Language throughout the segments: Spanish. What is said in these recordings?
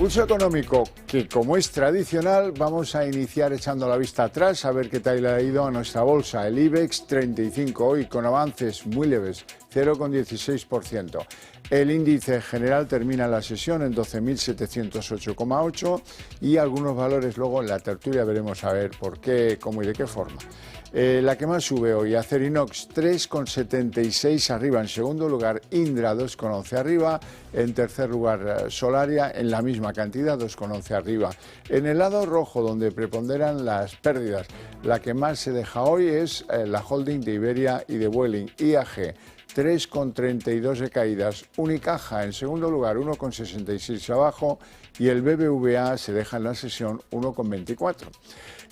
pulso económico, que como es tradicional, vamos a iniciar echando la vista atrás, a ver qué tal le ha ido a nuestra bolsa. El IBEX 35 hoy con avances muy leves, 0,16%. El índice general termina la sesión en 12.708,8 y algunos valores luego en la tertulia veremos a ver por qué, cómo y de qué forma. La que más sube hoy, Acerinox 3,76 arriba, en segundo lugar Indra 2,11 arriba, en tercer lugar Solaria en la misma cantidad, 2,11 arriba. En el lado rojo, donde preponderan las pérdidas, la que más se deja hoy es la holding de Iberia y de Vueling, IAG. 3,32 de caídas, Unicaja en segundo lugar 1,66 abajo y el BBVA se deja en la sesión 1,24.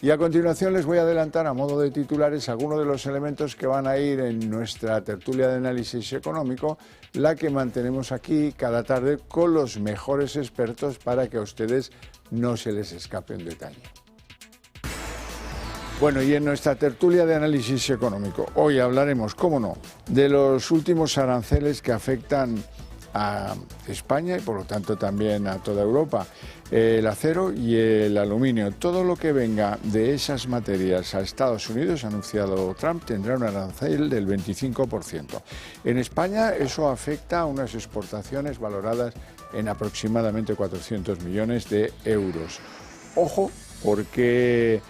Y a continuación les voy a adelantar a modo de titulares algunos de los elementos que van a ir en nuestra tertulia de análisis económico, la que mantenemos aquí cada tarde con los mejores expertos para que a ustedes no se les escape un detalle. Bueno, y en nuestra tertulia de análisis económico, hoy hablaremos, cómo no, de los últimos aranceles que afectan a España y por lo tanto también a toda Europa, el acero y el aluminio. Todo lo que venga de esas materias a Estados Unidos, ha anunciado Trump, tendrá un arancel del 25%. En España eso afecta a unas exportaciones valoradas en aproximadamente 400 millones de euros. Ojo, porque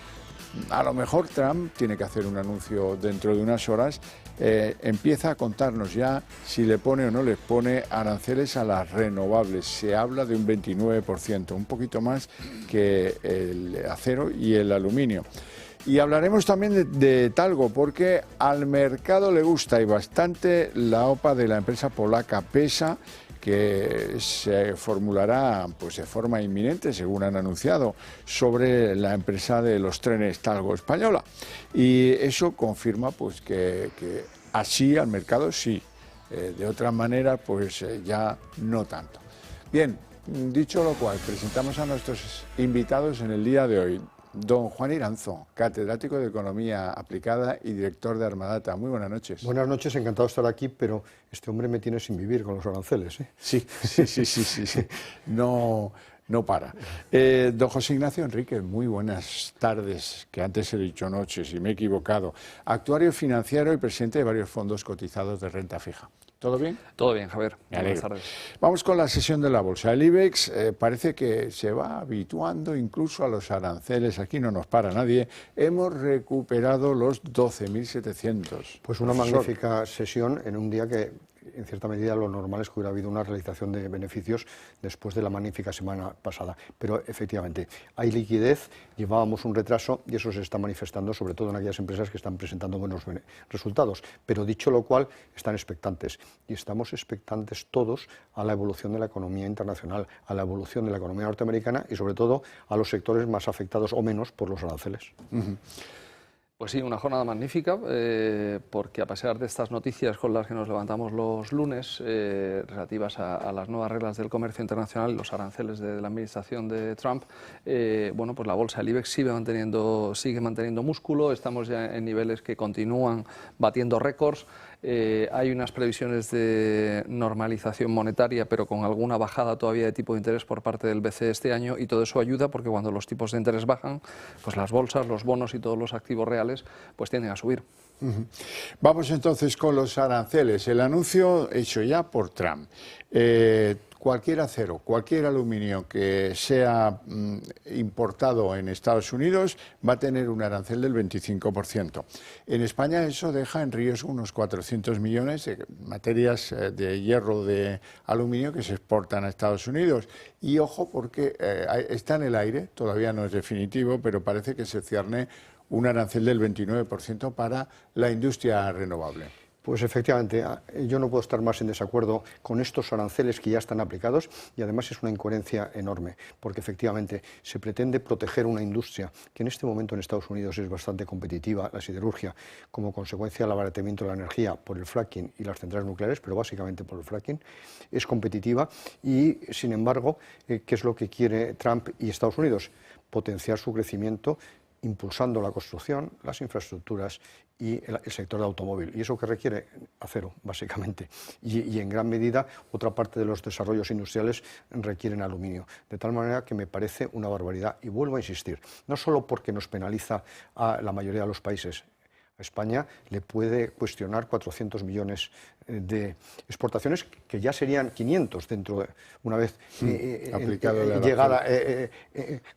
a lo mejor Trump tiene que hacer un anuncio dentro de unas horas, empieza a contarnos ya si le pone o no le pone aranceles a las renovables. Se habla de un 29%, un poquito más que el acero y el aluminio. Y hablaremos también de Talgo, porque al mercado le gusta y bastante la OPA de la empresa polaca PESA, que se formulará pues de forma inminente, según han anunciado, sobre la empresa de los trenes Talgo española. Y eso confirma pues que así al mercado sí, de otra manera pues ya no tanto. Bien, dicho lo cual, presentamos a nuestros invitados en el día de hoy. Don Juan Iranzo, catedrático de Economía Aplicada y director de Armadata. Muy buenas noches. Buenas noches, encantado de estar aquí, pero este hombre me tiene sin vivir con los aranceles, ¿eh? Sí. No para. Don José Ignacio Enríquez, muy buenas tardes, que antes he dicho noches y me he equivocado. Actuario financiero y presidente de varios fondos cotizados de renta fija. ¿Todo bien? Todo bien, Javier. Buenas tardes. Vamos con la sesión de la bolsa. El IBEX parece que se va habituando incluso a los aranceles. Aquí no nos para nadie. Hemos recuperado los 12.700. Pues una magnífica sesión en un día que, en cierta medida, lo normal es que hubiera habido una realización de beneficios después de la magnífica semana pasada. Pero efectivamente, hay liquidez, llevábamos un retraso y eso se está manifestando sobre todo en aquellas empresas que están presentando buenos resultados. Pero dicho lo cual, están expectantes. Y estamos expectantes todos a la evolución de la economía internacional, a la evolución de la economía norteamericana y sobre todo a los sectores más afectados o menos por los aranceles. Pues sí, una jornada magnífica, porque a pesar de estas noticias con las que nos levantamos los lunes, relativas a las nuevas reglas del comercio internacional, los aranceles de la administración de Trump, bueno, pues la bolsa del IBEX sigue manteniendo músculo, estamos ya en niveles que continúan batiendo récords. Hay unas previsiones de normalización monetaria, pero con alguna bajada todavía de tipo de interés por parte del BCE este año, y todo eso ayuda porque cuando los tipos de interés bajan, pues las bolsas, los bonos y todos los activos reales pues tienden a subir. Vamos entonces con los aranceles. El anuncio hecho ya por Trump. Cualquier acero, cualquier aluminio que sea importado en Estados Unidos va a tener un arancel del 25%. En España eso deja en riesgo unos 400 millones de materias de hierro, de aluminio que se exportan a Estados Unidos. Y ojo porque está en el aire, todavía no es definitivo, pero parece que se cierne un arancel del 29% para la industria renovable. Pues efectivamente, yo no puedo estar más en desacuerdo con estos aranceles que ya están aplicados y además es una incoherencia enorme, porque efectivamente se pretende proteger una industria que en este momento en Estados Unidos es bastante competitiva, la siderurgia, como consecuencia del abaratamiento de la energía por el fracking y las centrales nucleares, pero básicamente por el fracking, es competitiva y, sin embargo, ¿qué es lo que quiere Trump y Estados Unidos? Potenciar su crecimiento impulsando la construcción, las infraestructuras y el sector de automóvil. ¿Y eso que requiere? Acero, básicamente. Y en gran medida, otra parte de los desarrollos industriales requieren aluminio. De tal manera que me parece una barbaridad. Y vuelvo a insistir, no solo porque nos penaliza a la mayoría de los países. A España le puede cuestionar 400 millones de exportaciones, que ya serían 500 dentro de una vez llegada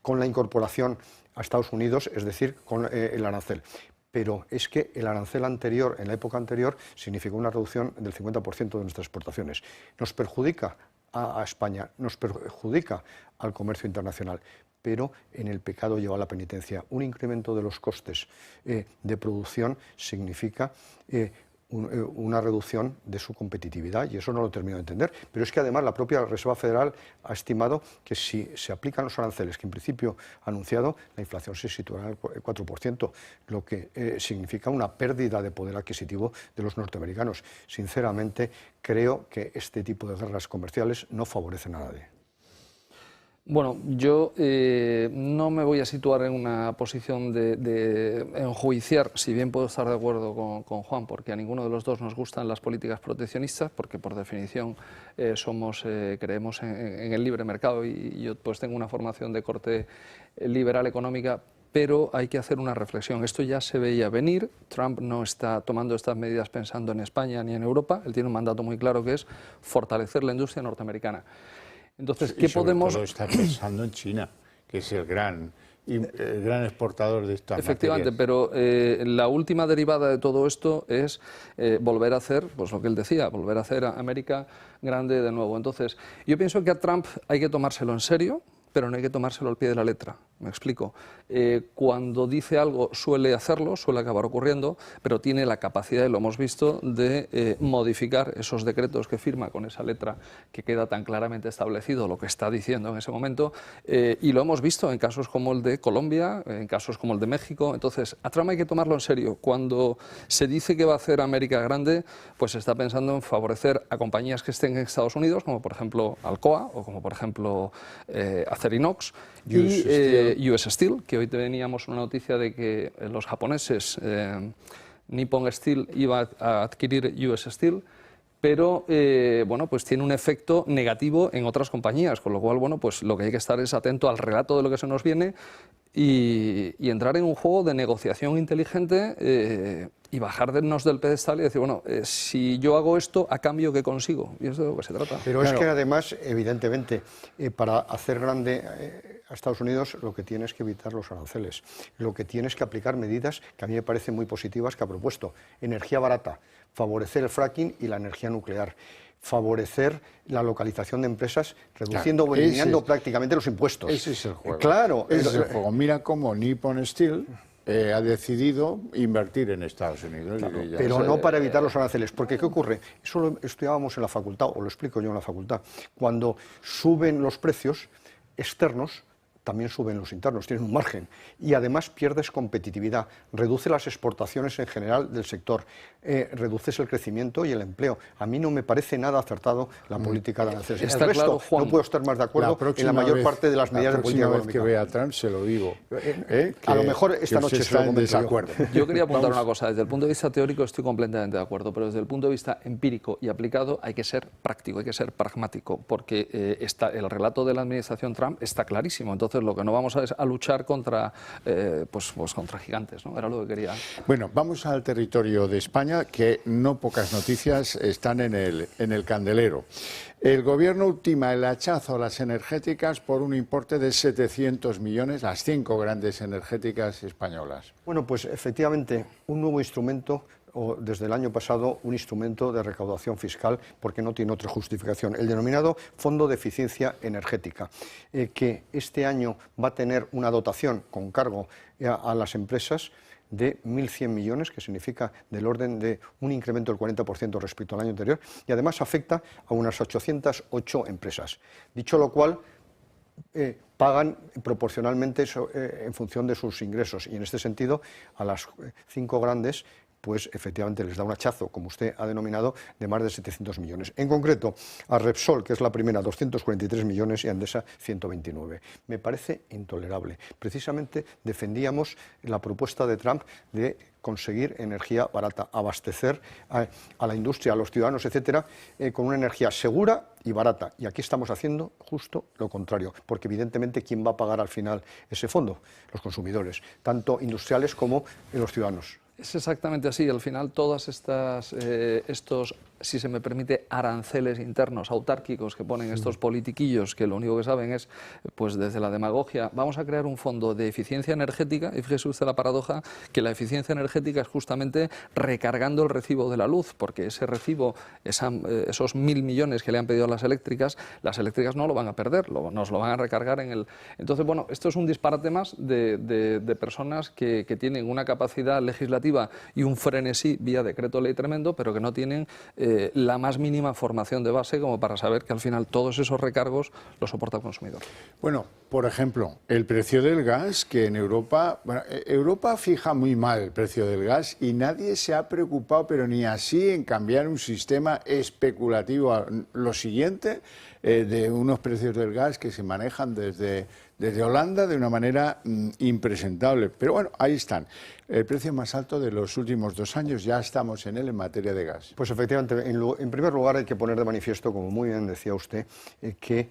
con la incorporación a Estados Unidos, es decir, con el arancel. Pero es que el arancel anterior, en la época anterior, significó una reducción del 50% de nuestras exportaciones. Nos perjudica a España, nos perjudica al comercio internacional, pero en el pecado lleva la penitencia. Un incremento de los costes de producción significa una reducción de su competitividad, y eso no lo termino de entender. Pero es que además la propia Reserva Federal ha estimado que si se aplican los aranceles que en principio ha anunciado, la inflación se situará al 4%, lo que significa una pérdida de poder adquisitivo de los norteamericanos. Sinceramente, creo que este tipo de guerras comerciales no favorecen a nadie. Bueno, yo no me voy a situar en una posición de enjuiciar, si bien puedo estar de acuerdo con Juan, porque a ninguno de los dos nos gustan las políticas proteccionistas, porque por definición creemos en el libre mercado, y yo pues tengo una formación de corte liberal económica, pero hay que hacer una reflexión. Esto ya se veía venir. Trump no está tomando estas medidas pensando en España ni en Europa. Él tiene un mandato muy claro, que es fortalecer la industria norteamericana. Entonces, ¿qué podemos...? Todo está pensando en China, que es el gran exportador de estas Efectivamente, materias. pero la última derivada de todo esto es volver a hacer, pues lo que él decía, volver a hacer a América grande de nuevo. Entonces, yo pienso que a Trump hay que tomárselo en serio, pero no hay que tomárselo al pie de la letra. Me explico. Cuando dice algo suele hacerlo, suele acabar ocurriendo, pero tiene la capacidad, y lo hemos visto, de modificar esos decretos que firma con esa letra que queda tan claramente establecido lo que está diciendo en ese momento, y lo hemos visto en casos como el de Colombia, en casos como el de México. Entonces, a Trump hay que tomarlo en serio. Cuando se dice que va a hacer América grande, pues se está pensando en favorecer a compañías que estén en Estados Unidos, como por ejemplo Alcoa, o como por ejemplo Acerinox, y US Steel, que hoy teníamos una noticia de que los japoneses, Nippon Steel iba a adquirir US Steel, pero bueno, pues tiene un efecto negativo en otras compañías, con lo cual, bueno, pues lo que hay que estar es atento al relato de lo que se nos viene y entrar en un juego de negociación inteligente y bajarnos del pedestal y decir, bueno, si yo hago esto, ¿a cambio qué consigo? Y es de lo que se trata. Pero claro, es que además, evidentemente, para hacer grande a Estados Unidos, lo que tiene es que evitar los aranceles. Lo que tiene es que aplicar medidas que a mí me parecen muy positivas que ha propuesto. Energía barata, favorecer el fracking y la energía nuclear. Favorecer la localización de empresas, reduciendo o eliminando prácticamente los impuestos. Ese es el juego. Claro. Ese es el juego. Mira cómo Nippon Steel ha decidido invertir en Estados Unidos. Claro, pero no para evitar los aranceles. Porque ¿qué ocurre? Eso lo estudiábamos en la facultad, o lo explico yo en la facultad. Cuando suben los precios externos, también suben los internos, tienen un margen, y además pierdes competitividad, reduce las exportaciones en general del sector, reduces el crecimiento y el empleo. A mí no me parece nada acertado la política de aranceles. Está el resto, claro, Juan, no puedo estar más de acuerdo en la mayor parte de las medidas de política económica. La próxima vez que vea a Trump se lo digo. A lo mejor esta noche se lo comento yo quería apuntar una cosa. Desde el punto de vista teórico estoy completamente de acuerdo, pero desde el punto de vista empírico y aplicado hay que ser práctico, hay que ser pragmático, porque el relato de la administración Trump está clarísimo. Entonces, lo que no vamos a luchar contra, pues contra gigantes, ¿no? Era lo que quería. Bueno, vamos al territorio de España, que no pocas noticias están en el candelero. El Gobierno ultima el hachazo a las energéticas por un importe de 700 millones, las 5 grandes energéticas españolas. Bueno, pues efectivamente, un nuevo instrumento, o desde el año pasado un instrumento de recaudación fiscal, porque no tiene otra justificación, el denominado Fondo de Eficiencia Energética, que este año va a tener una dotación con cargo a las empresas de 1.100 millones, que significa del orden de un incremento del 40% respecto al año anterior, y además afecta a unas 808 empresas. Dicho lo cual, pagan proporcionalmente en función de sus ingresos, y en este sentido a las 5 grandes pues efectivamente les da un hachazo, como usted ha denominado, de más de 700 millones. En concreto, a Repsol, que es la primera, 243 millones y a Endesa 129. Me parece intolerable. Precisamente defendíamos la propuesta de Trump de conseguir energía barata, abastecer a la industria, a los ciudadanos, etcétera, con una energía segura y barata. Y aquí estamos haciendo justo lo contrario, porque evidentemente, ¿quién va a pagar al final ese fondo? Los consumidores, tanto industriales como los ciudadanos. Es exactamente así. Al final, todas estos, si se me permite, aranceles internos, autárquicos que ponen estos politiquillos que lo único que saben es, pues desde la demagogia, vamos a crear un fondo de eficiencia energética, y fíjese usted la paradoja, que la eficiencia energética es justamente recargando el recibo de la luz, porque ese recibo, esos 1.000 millones que le han pedido a las eléctricas no lo van a perder, nos lo van a recargar en el... Entonces, bueno, esto es un disparate más de personas que tienen una capacidad legislativa y un frenesí vía decreto ley tremendo, pero que no tienen la más mínima formación de base como para saber que al final todos esos recargos los soporta el consumidor. Bueno, por ejemplo, el precio del gas, que en Europa, bueno, Europa fija muy mal el precio del gas y nadie se ha preocupado, pero ni así, en cambiar un sistema especulativo. Lo siguiente, de unos precios del gas que se manejan desde Holanda de una manera impresentable. Pero bueno, ahí están. El precio más alto de los últimos 2 años, ya estamos en él en materia de gas. Pues efectivamente, en primer lugar hay que poner de manifiesto, como muy bien decía usted, que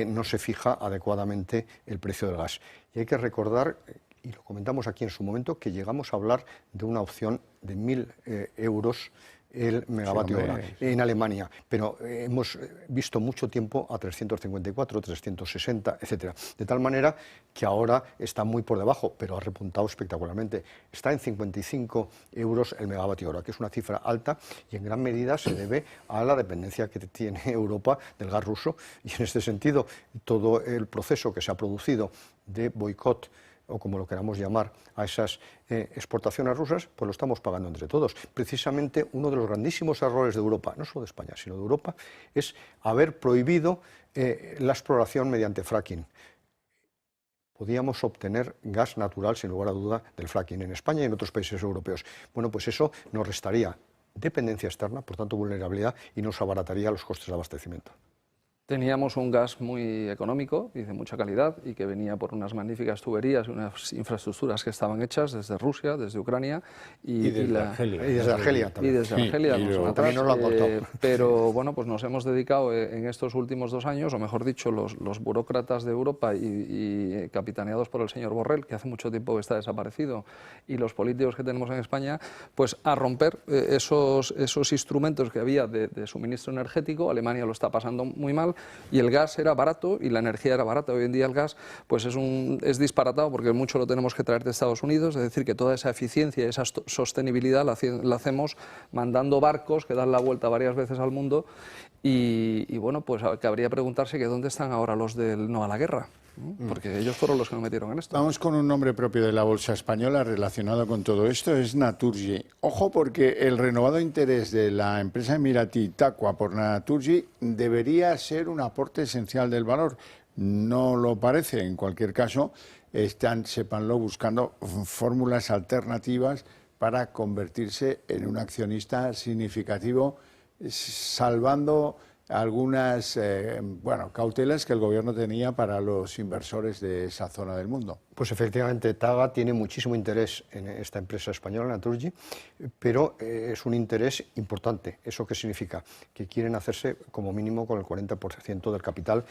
no se fija adecuadamente el precio del gas. Y hay que recordar, y lo comentamos aquí en su momento, que llegamos a hablar de una opción de 1.000 euros el megavatio hora en Alemania, pero hemos visto mucho tiempo a 354, 360, etcétera, de tal manera que ahora está muy por debajo, pero ha repuntado espectacularmente. Está en 55 euros el megavatio hora, que es una cifra alta y en gran medida se debe a la dependencia que tiene Europa del gas ruso, y en este sentido todo el proceso que se ha producido de boicot, o como lo queramos llamar, a esas exportaciones rusas, pues lo estamos pagando entre todos. Precisamente uno de los grandísimos errores de Europa, no solo de España, sino de Europa, es haber prohibido la exploración mediante fracking. Podíamos obtener gas natural, sin lugar a duda, del fracking en España y en otros países europeos. Bueno, pues eso nos restaría dependencia externa, por tanto vulnerabilidad, y nos abarataría los costes de abastecimiento. Teníamos un gas muy económico y de mucha calidad y que venía por unas magníficas tuberías y unas infraestructuras que estaban hechas desde Rusia, desde Ucrania y desde Argelia. Y desde Argelia también. Y desde Argelia, también nos lo han contado. Pero bueno, pues nos hemos dedicado en estos últimos 2 años, o mejor dicho, los burócratas de Europa y capitaneados por el señor Borrell, que hace mucho tiempo que está desaparecido, y los políticos que tenemos en España, pues a romper esos instrumentos que había de suministro energético. Alemania lo está pasando muy mal, y el gas era barato y la energía era barata. Hoy en día el gas pues es disparatado porque mucho lo tenemos que traer de Estados Unidos, es decir, que toda esa eficiencia, esa sostenibilidad la hacemos mandando barcos que dan la vuelta varias veces al mundo y bueno, pues cabría preguntarse que dónde están ahora los del no a la guerra. Porque ellos fueron los que nos metieron en esto. Vamos con un nombre propio de la bolsa española relacionado con todo esto, es Naturgy. Ojo, porque el renovado interés de la empresa emiratí Taqwa por Naturgy debería ser un aporte esencial del valor. No lo parece. En cualquier caso, están, sépanlo, buscando fórmulas alternativas para convertirse en un accionista significativo, salvando algunas cautelas que el gobierno tenía para los inversores de esa zona del mundo. Pues efectivamente, TAGA tiene muchísimo interés en esta empresa española, Naturgy, pero es un interés importante. ¿Eso qué significa? Que quieren hacerse como mínimo con el 40% del capital,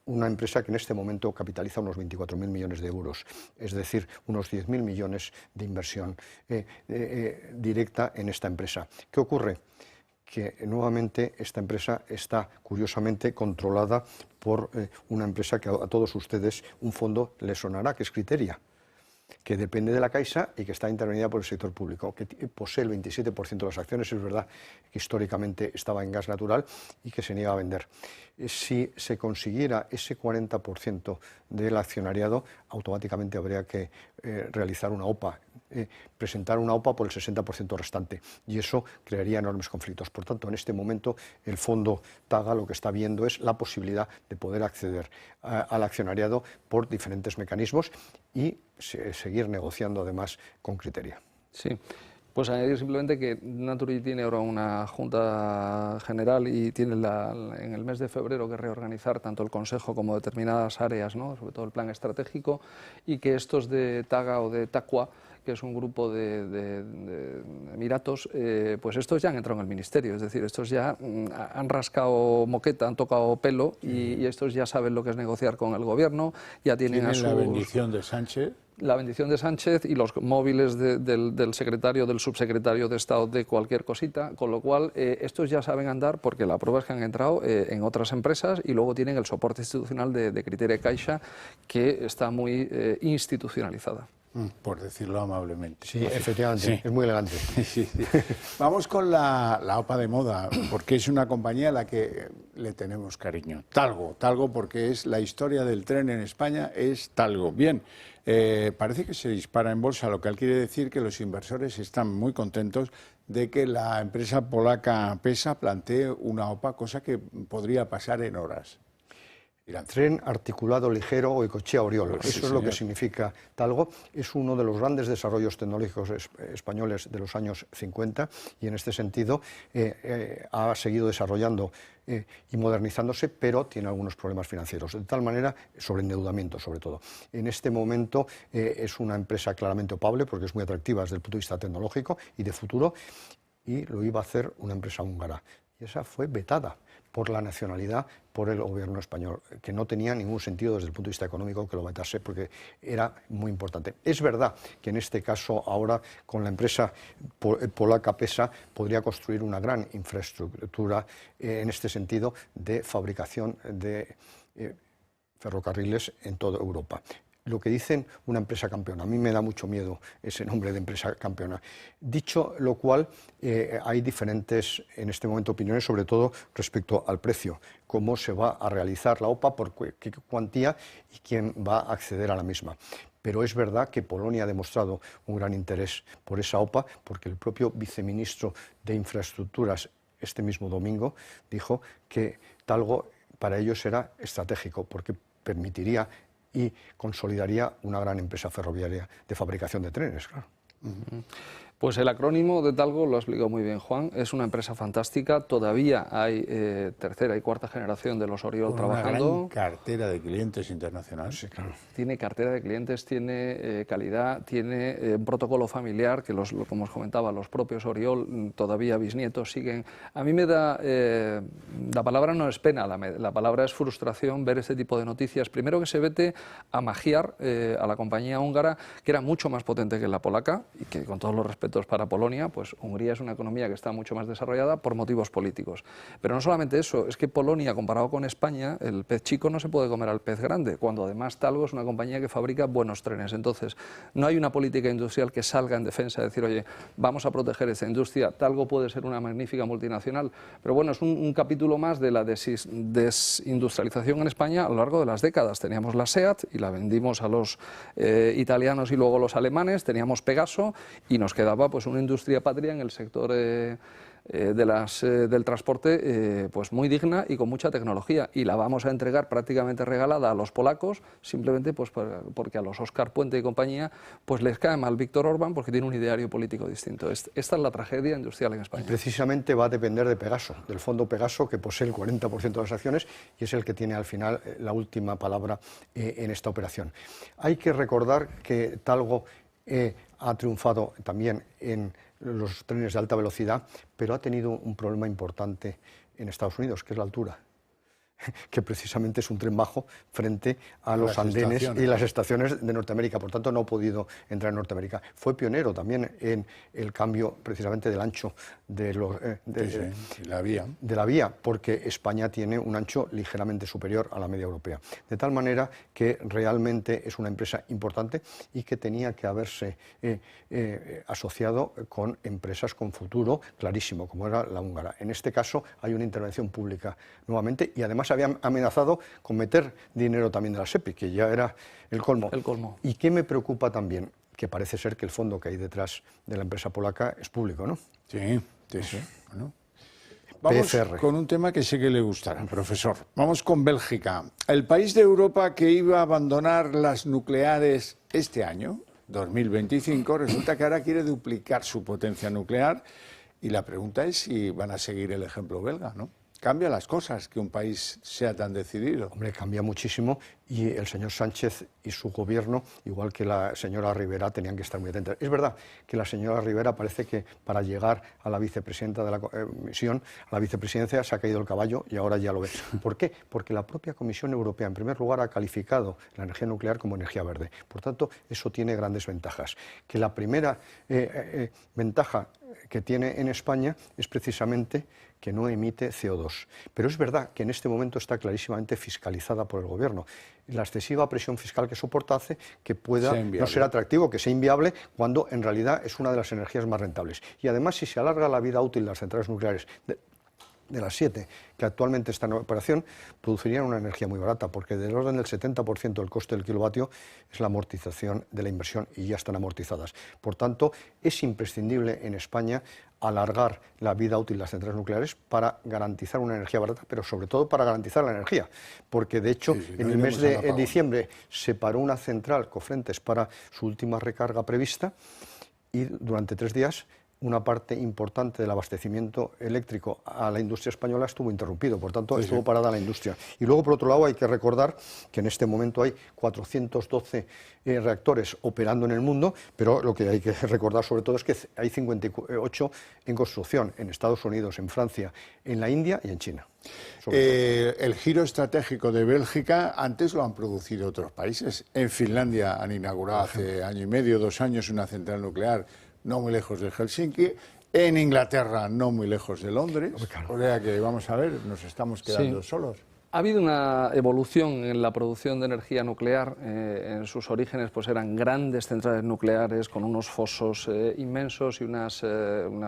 una empresa que en este momento capitaliza unos 24.000 millones de euros, es decir, unos 10.000 millones de inversión directa en esta empresa. ¿Qué ocurre? Que nuevamente esta empresa está curiosamente controlada por una empresa que a todos ustedes un fondo les sonará, que es Criteria, que depende de la Caixa y que está intervenida por el sector público, que posee el 27% de las acciones. Es verdad que históricamente estaba en gas natural y que se niega a vender. Si se consiguiera ese 40% del accionariado, automáticamente habría que realizar una OPA, presentar una OPA por el 60% restante, y eso crearía enormes conflictos. Por tanto, en este momento el fondo TAGA lo que está viendo es la posibilidad de poder acceder al accionariado por diferentes mecanismos y seguir negociando además con Criteria. Sí. Pues añadir simplemente que Naturgy tiene ahora una junta general y tiene en el mes de febrero que reorganizar tanto el Consejo como determinadas áreas, ¿no? Sobre todo el plan estratégico, y que estos de TAGA o de TACUA, que es un grupo de Emiratos, pues estos ya han entrado en el ministerio, es decir, estos ya han rascado moqueta, han tocado pelo y estos ya saben lo que es negociar con el gobierno, ya tienen a sus... la bendición de Sánchez. La bendición de Sánchez y los móviles del secretario, del subsecretario de Estado de cualquier cosita, con lo cual estos ya saben andar porque la prueba es que han entrado en otras empresas y luego tienen el soporte institucional de Criteria Caixa, que está muy institucionalizada. Por decirlo amablemente. Sí, efectivamente, sí. Es muy elegante. Sí, sí. Vamos con la OPA de moda, porque es una compañía a la que le tenemos cariño. Talgo, porque es la historia del tren en España, es Talgo. Bien, parece que se dispara en bolsa, lo que quiere decir que los inversores están muy contentos de que la empresa polaca PESA plantee una OPA, cosa que podría pasar en horas. Tren articulado ligero o Oicochea Oriol, Sí, eso es lo que significa Talgo. Es uno de los grandes desarrollos tecnológicos españoles de los años 50 y en este sentido ha seguido desarrollando y modernizándose, pero tiene algunos problemas financieros, de tal manera, sobre endeudamiento sobre todo. En este momento es una empresa claramente opable porque es muy atractiva desde el punto de vista tecnológico y de futuro, y lo iba a hacer una empresa húngara. Y esa fue vetada por la nacionalidad, por el gobierno español, que no tenía ningún sentido desde el punto de vista económico que lo vetase, porque era muy importante. Es verdad que en este caso ahora con la empresa polaca PESA podría construir una gran infraestructura en este sentido de fabricación de ferrocarriles en toda Europa. Lo que dicen una empresa campeona. A mí me da mucho miedo ese nombre de empresa campeona. Dicho lo cual, hay diferentes, en este momento, opiniones, sobre todo respecto al precio. Cómo se va a realizar la OPA, por qué cuantía y quién va a acceder a la misma. Pero es verdad que Polonia ha demostrado un gran interés por esa OPA, porque el propio viceministro de Infraestructuras este mismo domingo dijo que Talgo para ellos era estratégico, porque permitiría y consolidaría una gran empresa ferroviaria de fabricación de trenes, claro. Pues el acrónimo de Talgo lo ha explicado muy bien Juan, es una empresa fantástica, todavía hay tercera y cuarta generación de los Oriol trabajando. Una gran cartera de clientes internacionales. Sí, claro. Tiene cartera de clientes, tiene calidad, tiene un protocolo familiar que, como os comentaba, los propios Oriol, todavía bisnietos, siguen. A mí me da, la palabra no es pena, la palabra es frustración ver este tipo de noticias. Primero que se vete a magiar a la compañía húngara, que era mucho más potente que la polaca, y que con todos los respetos para Polonia, pues Hungría es una economía que está mucho más desarrollada por motivos políticos. Pero no solamente eso, es que Polonia, comparado con España, el pez chico no se puede comer al pez grande, cuando además Talgo es una compañía que fabrica buenos trenes. Entonces, no hay una política industrial que salga en defensa de decir, oye, vamos a proteger esta industria. Talgo puede ser una magnífica multinacional, pero bueno, es un capítulo más de la desindustrialización en España a lo largo de las décadas. Teníamos la SEAT y la vendimos a los italianos y luego los alemanes, teníamos Pegaso y nos quedaba pues una industria patria en el sector del transporte pues muy digna y con mucha tecnología, y la vamos a entregar prácticamente regalada a los polacos simplemente pues porque a los Óscar Puente y compañía pues les cae mal Víctor Orbán porque tiene un ideario político distinto. Esta es la tragedia industrial en España. Y precisamente va a depender de Pegaso, del fondo Pegaso, que posee el 40% de las acciones y es el que tiene al final la última palabra en esta operación. Hay que recordar que Talgo ha triunfado también en los trenes de alta velocidad, pero ha tenido un problema importante en Estados Unidos, que es la altura, que precisamente es un tren bajo frente a los andenes y las estaciones de Norteamérica, por tanto no ha podido entrar en Norteamérica. Fue pionero también en el cambio precisamente del ancho de la vía. De la vía, porque España tiene un ancho ligeramente superior a la media europea. De tal manera que realmente es una empresa importante y que tenía que haberse asociado con empresas con futuro clarísimo, como era la húngara. En este caso hay una intervención pública nuevamente y además habían amenazado con meter dinero también de la SEPI, que ya era el colmo. El colmo. ¿Y qué me preocupa también? Que parece ser que el fondo que hay detrás de la empresa polaca es público, ¿no? Sí, sí. Bueno. Vamos PFR. Con un tema que sé que le gustará, profesor. Vamos con Bélgica. El país de Europa que iba a abandonar las nucleares este año, 2025, resulta que ahora quiere duplicar su potencia nuclear y la pregunta es si van a seguir el ejemplo belga, ¿no? Cambia las cosas que un país sea tan decidido. Hombre, cambia muchísimo y el señor Sánchez y su gobierno, igual que la señora Rivera, tenían que estar muy atentos. Es verdad que la señora Rivera parece que para llegar a la vicepresidenta de la Comisión, a la vicepresidencia, se ha caído el caballo y ahora ya lo ve. ¿Por qué? Porque la propia Comisión Europea, en primer lugar, ha calificado la energía nuclear como energía verde. Por tanto, eso tiene grandes ventajas. Que la primera ventaja que tiene en España es precisamente que no emite CO2. Pero es verdad que en este momento está clarísimamente fiscalizada por el Gobierno. La excesiva presión fiscal que soporta hace que pueda no ser atractivo, que sea inviable, cuando en realidad es una de las energías más rentables. Y además, si se alarga la vida útil de las centrales nucleares de las 7 que actualmente están en operación, producirían una energía muy barata, porque del orden del 70% del coste del kilovatio es la amortización de la inversión y ya están amortizadas. Por tanto, es imprescindible en España alargar la vida útil de las centrales nucleares para garantizar una energía barata, pero sobre todo para garantizar la energía, porque de hecho en el mes de diciembre se paró una central, Cofrentes, para su última recarga prevista y durante 3 días una parte importante del abastecimiento eléctrico a la industria española estuvo interrumpido, por tanto estuvo parada la industria. Y luego, por otro lado, hay que recordar que en este momento hay 412 reactores operando en el mundo, pero lo que hay que recordar sobre todo es que hay 58 en construcción en Estados Unidos, en Francia, en la India y en China. El giro estratégico de Bélgica antes lo han producido otros países. En Finlandia han inaugurado hace año y medio, 2 años, una central nuclear no muy lejos de Helsinki, en Inglaterra no muy lejos de Londres, o sea que vamos a ver, nos estamos quedando solos. Ha habido una evolución en la producción de energía nuclear. En sus orígenes pues eran grandes centrales nucleares con unos fosos inmensos y unas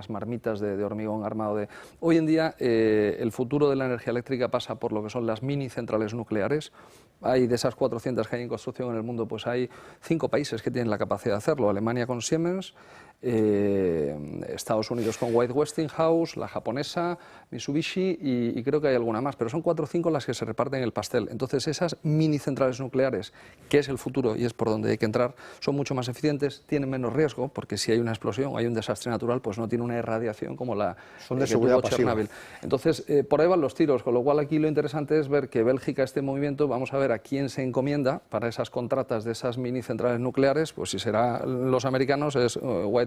marmitas de hormigón armado. Hoy en día el futuro de la energía eléctrica pasa por lo que son las mini centrales nucleares. Hay de esas 400 que hay en construcción en el mundo, pues hay 5 países que tienen la capacidad de hacerlo. Alemania con Siemens, Estados Unidos con Westinghouse, la japonesa, Mitsubishi y creo que hay alguna más, pero son 4 o 5 las que se reparten el pastel. Entonces esas mini centrales nucleares, que es el futuro y es por donde hay que entrar, son mucho más eficientes, tienen menos riesgo, porque si hay una explosión o hay un desastre natural, pues no tiene una irradiación como la son de seguridad pasiva. Chernobyl. Entonces por ahí van los tiros, con lo cual aquí lo interesante es ver que Bélgica, este movimiento, vamos a ver a quién se encomienda para esas contratas de esas mini centrales nucleares. Pues si será los americanos es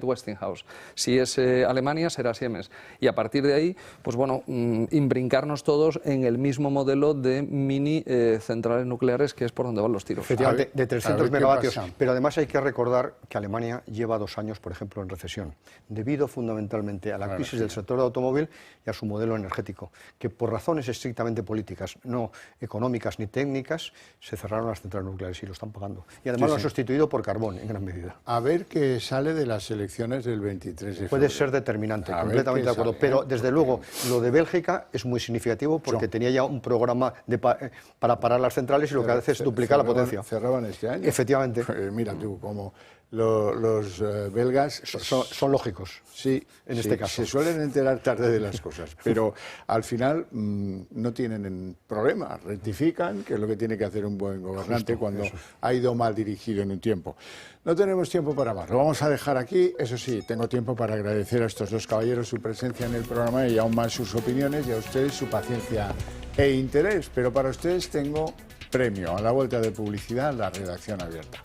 Westinghouse, si es Alemania será Siemens, y a partir de ahí, pues bueno, imbrincarnos todos en el mismo modelo de mini centrales nucleares, que es por donde van los tiros. Efectivamente, de 300 megavatios, pero además hay que recordar que Alemania lleva 2 años, por ejemplo, en recesión, debido fundamentalmente a la crisis del sector del automóvil y a su modelo energético, que por razones estrictamente políticas, no económicas ni técnicas, se cerraron las centrales nucleares y lo están pagando. Y además lo han sustituido por carbón, en gran medida. A ver qué sale de las elecciones del 23 de febrero. Puede ser determinante, completamente de acuerdo. Pero, desde luego, lo de Bélgica es muy significativo porque tenía ya un programa para parar las centrales y lo que hace es duplicar la potencia. ¿Cerraban este año? Efectivamente. Mira tú, como los belgas son lógicos, sí, en este caso. Se suelen enterar tarde de las cosas, pero al final no tienen problema, rectifican, que es lo que tiene que hacer un buen gobernante cuando ha ido mal dirigido en un tiempo. No tenemos tiempo para más, lo vamos a dejar aquí. Eso sí, tengo tiempo para agradecer a estos 2 caballeros su presencia en el programa y aún más sus opiniones, y a ustedes su paciencia e interés. Pero para ustedes tengo premio. A la vuelta de publicidad, la redacción abierta.